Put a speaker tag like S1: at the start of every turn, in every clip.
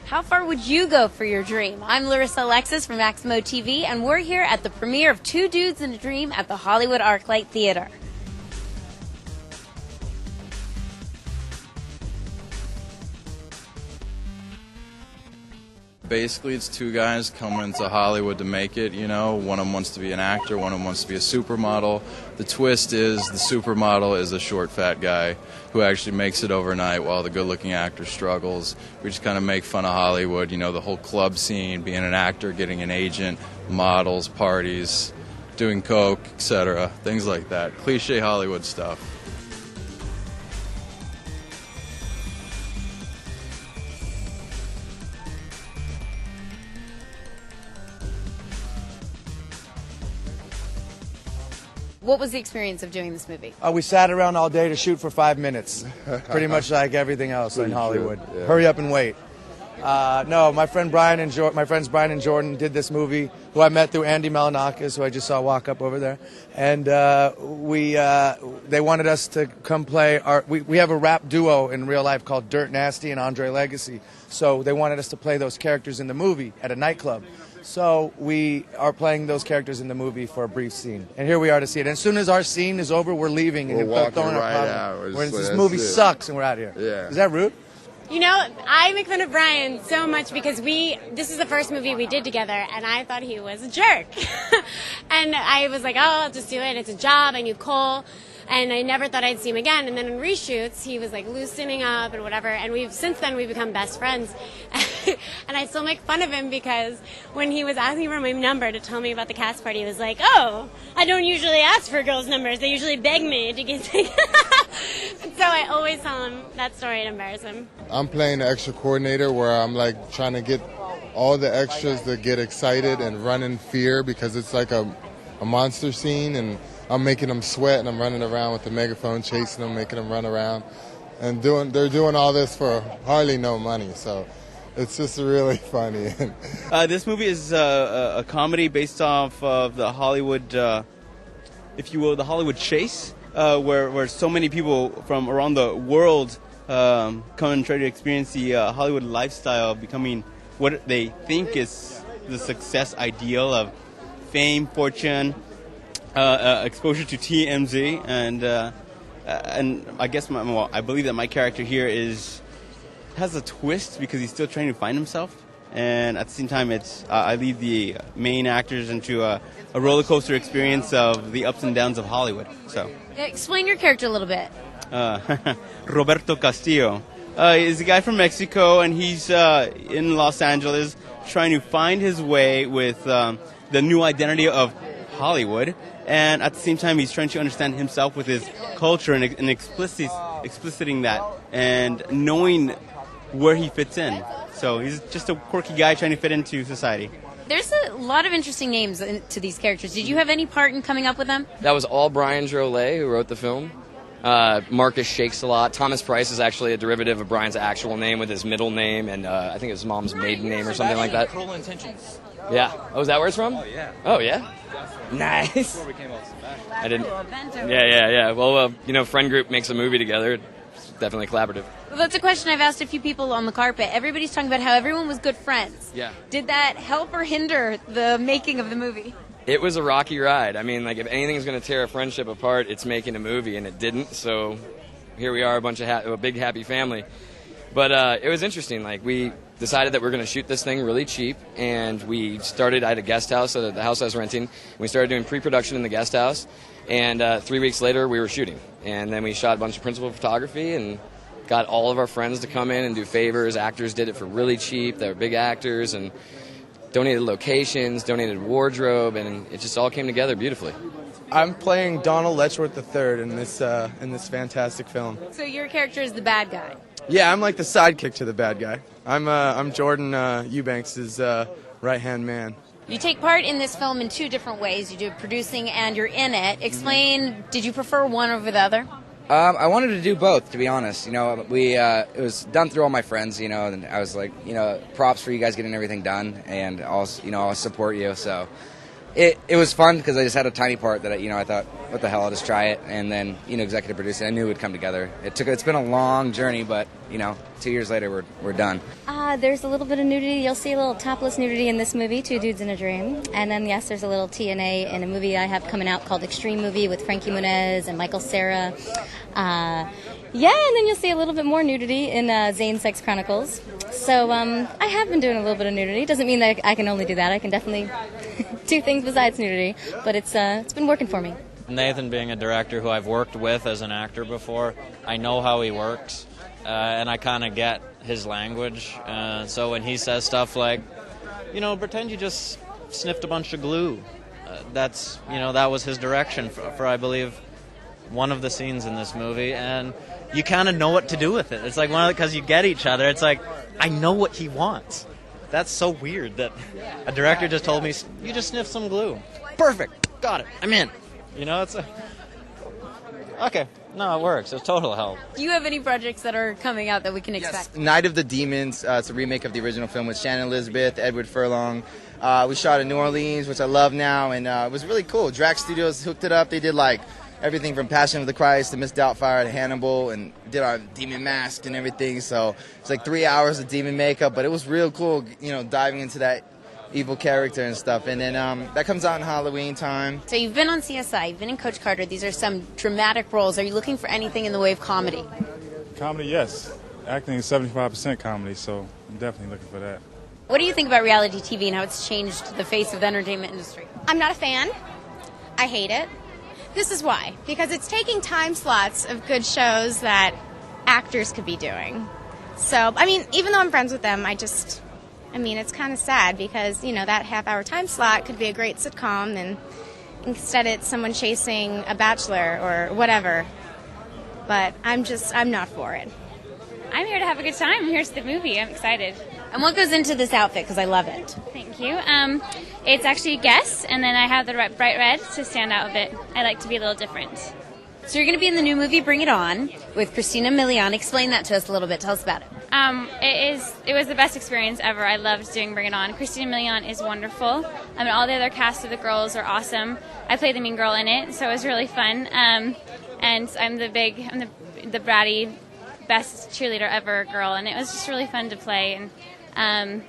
S1: How far would you go for your dream? I'm Larissa Alexis from Maximo TV, and we're here at the premiere of Two Dudes in a Dream at the Hollywood ArcLight Theater.
S2: Basically, it's two guys coming into Hollywood to make it, you know. One of them wants to be an actor, one of them wants to be a supermodel. The twist is the supermodel is a short, fat guy who actually makes it overnight while the good-looking actor struggles. We just kind of make fun of Hollywood, you know, the whole club scene, being an actor, getting an agent, models, parties, doing coke, etc., things like that. Cliche Hollywood stuff.
S1: What was the experience of doing this movie?
S3: We sat around all day to shoot for 5 minutes, pretty much like everything else in Hollywood.
S2: Sure. Yeah.
S3: Hurry up and wait. No, my friends Brian and Jordan did this movie, who I met through Andy Malinakis, who I just saw walk up over there, and they wanted us to come play. We have a rap duo in real life called Dirt Nasty and Andre Legacy, so they wanted us to play those characters in the movie at a nightclub. So we are playing those characters in the movie for a brief scene. And here we are to see it. And as soon as our scene is over, we're leaving. And
S4: we're walking right out.
S3: This movie sucks and we're out of here.
S4: Yeah.
S3: Is that rude?
S5: You know, I make fun of Brian so much because this is the first movie we did together, and I thought he was a jerk. And I was like, oh, I'll just do it. It's a job. I knew Cole. And I never thought I'd see him again. And then in reshoots, he was like loosening up and whatever. And since then we've become best friends. And I still make fun of him because when he was asking for my number to tell me about the cast party, he was like, oh, I don't usually ask for girls' numbers. They usually beg me to get So I always tell him that story and embarrass him.
S4: I'm playing the extra coordinator where I'm like trying to get all the extras to get excited and run in fear because it's like a monster scene, and I'm making them sweat, and I'm running around with the megaphone, chasing them, making them run around, and they're doing all this for hardly no money. So it's just really funny.
S6: This movie is a comedy based off of the Hollywood, if you will, the Hollywood chase, where so many people from around the world come and try to experience the Hollywood lifestyle, becoming what they think is the success ideal of fame, fortune, exposure to TMZ, and I guess I believe that my character here has a twist because he's still trying to find himself, and at the same time, I lead the main actors into a roller coaster experience of the ups and downs of Hollywood. So,
S1: explain your character a little bit.
S6: Roberto Castillo is a guy from Mexico, and he's in Los Angeles trying to find his way with the new identity of Hollywood. And at the same time, he's trying to understand himself with his culture and expliciting that and knowing where he fits in. So he's just a quirky guy trying to fit into society.
S1: There's a lot of interesting names to these characters. Did you have any part in coming up with them?
S7: That was all Brian Drolet, who wrote the film. Marcus Shakes a lot. Thomas Price is actually a derivative of Brian's actual name with his middle name, and I think his mom's maiden name or something like that.
S8: Cruel Intentions.
S7: Yeah. Oh, is that where it's from?
S8: Oh, yeah.
S7: Oh, yeah? Nice.
S8: Before we came out
S7: I didn't. Yeah. Well, friend group makes a movie together. It's definitely collaborative.
S1: Well, that's a question I've asked a few people on the carpet. Everybody's talking about how everyone was good friends.
S7: Yeah.
S1: Did that help or hinder the making of the movie?
S7: It was a rocky ride. I mean, like, if anything's going to tear a friendship apart, it's making a movie, and it didn't. So here we are, a big happy family. But it was interesting. Like, we decided that we're going to shoot this thing really cheap, and we started at a guest house, so the house I was renting. We started doing pre-production in the guest house, and 3 weeks later we were shooting. And then we shot a bunch of principal photography and got all of our friends to come in and do favors. Actors did it for really cheap. They were big actors, and donated locations, donated wardrobe, and it just all came together beautifully.
S9: I'm playing Donald Letchworth III in this fantastic film.
S1: So your character is the bad guy.
S9: Yeah, I'm like the sidekick to the bad guy. I'm Jordan Eubanks' right-hand man.
S1: You take part in this film in two different ways. You do producing and you're in it. Explain, did you prefer one over the other?
S10: I wanted to do both, to be honest. It was done through all my friends, and I was like, props for you guys getting everything done, and I'll support you. So, it was fun because I just had a tiny part that I thought, what the hell, I'll just try it, and then executive producing. I knew it would come together. It's been a long journey, but 2 years later we're done.
S8: There's a little bit of nudity. You'll see a little topless nudity in this movie, Two Dudes in a Dream, and then yes, there's a little TNA in a movie I have coming out called Extreme Movie with Frankie Muniz and Michael Cera. Yeah, and then you'll see a little bit more nudity in Zane Sex Chronicles. So I have been doing a little bit of nudity. Doesn't mean that I can only do that. I can definitely do things besides nudity, but it's been working for me.
S11: Nathan being a director who I've worked with as an actor before, I know how he works, and I kind of get his language. So when he says stuff like, pretend you just sniffed a bunch of glue, that was his direction for I believe, one of the scenes in this movie, and you kind of know what to do with it. It's like because you get each other, it's like, I know what he wants. That's so weird that a director just told me, you just sniffed some glue. Perfect. Got it. I'm in. It's okay. No, it works. It's total help.
S1: Do you have any projects that are coming out that we can expect?
S9: Yes. Night of the Demons. It's a remake of the original film with Shannon Elizabeth, Edward Furlong. We shot in New Orleans, which I love now, and it was really cool. Drax Studios hooked it up. They did everything from Passion of the Christ to Miss Doubtfire to Hannibal, and did our demon mask and everything. So it's 3 hours of demon makeup, but it was real cool, diving into that evil character and stuff. And then that comes out in Halloween time.
S1: So you've been on CSI, you've been in Coach Carter. These are some dramatic roles. Are you looking for anything in the way of comedy?
S12: Comedy, yes. Acting is 75% comedy, so I'm definitely looking for that.
S1: What do you think about reality TV and how it's changed the face of the entertainment industry?
S13: I'm not a fan. I hate it. This is why. Because it's taking time slots of good shows that actors could be doing. So, even though I'm friends with them, it's kind of sad because, that half-hour time slot could be a great sitcom, and instead it's someone chasing a bachelor or whatever. But I'm not for it.
S14: I'm here to have a good time. Here's the movie. I'm excited.
S1: And what goes into this outfit? Because I love it.
S14: Thank you. It's actually Guess, and then I have the bright red to stand out a bit. I like to be a little different.
S1: So you're going to be in the new movie Bring It On with Christina Milian. Explain that to us a little bit. Tell us about it.
S14: It was the best experience ever. I loved doing Bring It On. Christina Milian is wonderful. All the other cast of the girls are awesome. I played the mean girl in it, so it was really fun. And I'm the bratty, best cheerleader ever girl, and it was just really fun to play. And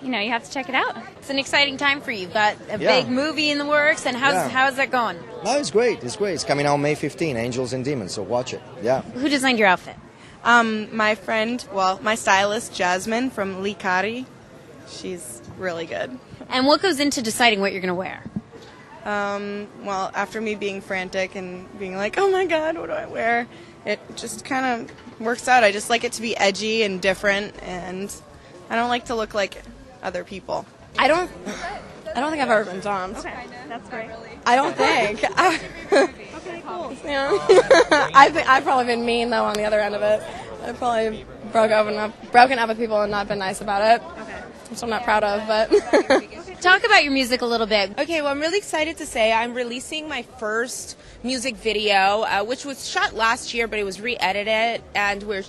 S14: you have to check it out.
S1: It's an exciting time for you. You've got a big movie in the works, and how's that going?
S15: No, it's great. It's coming out May 15, Angels and Demons, so watch it. Yeah.
S1: Who designed your outfit?
S16: My friend, my stylist, Jasmine from Licari. She's really good.
S1: And what goes into deciding what you're going to wear?
S16: After me being frantic and being like, oh my God, what do I wear? It just kind of works out. I just like it to be edgy and different, and I don't like to look like other people.
S17: I don't think I've ever been dumped.
S14: Okay, that's great.
S17: I don't think.
S14: Okay, cool.
S17: Yeah. I've probably been mean though on the other end of it. I've probably broken up with people and not been nice about it.
S14: Okay.
S17: Which I'm not proud of, but.
S1: Talk about your music a little bit.
S18: Okay, well, I'm really excited to say I'm releasing my first music video, which was shot last year, but it was re-edited, and we're,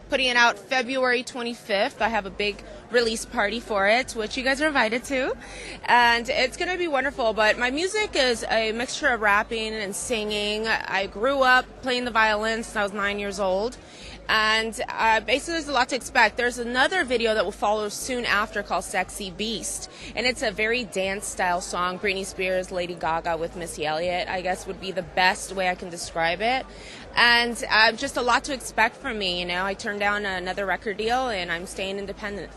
S18: putting it out February 25th. I have a big release party for it, which you guys are invited to, and it's going to be wonderful. But my music is a mixture of rapping and singing. I grew up playing the violin since I was 9 years old, and basically there's a lot to expect. There's another video that will follow soon after called Sexy Beast, and it's a very dance-style song. Britney Spears, Lady Gaga with Missy Elliott, I guess, would be the best way I can describe it. And just a lot to expect from me. I turned down another record deal, and I'm staying independent.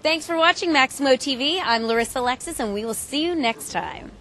S1: Thanks for watching Maximo TV. I'm Larissa Alexis, and we will see you next time.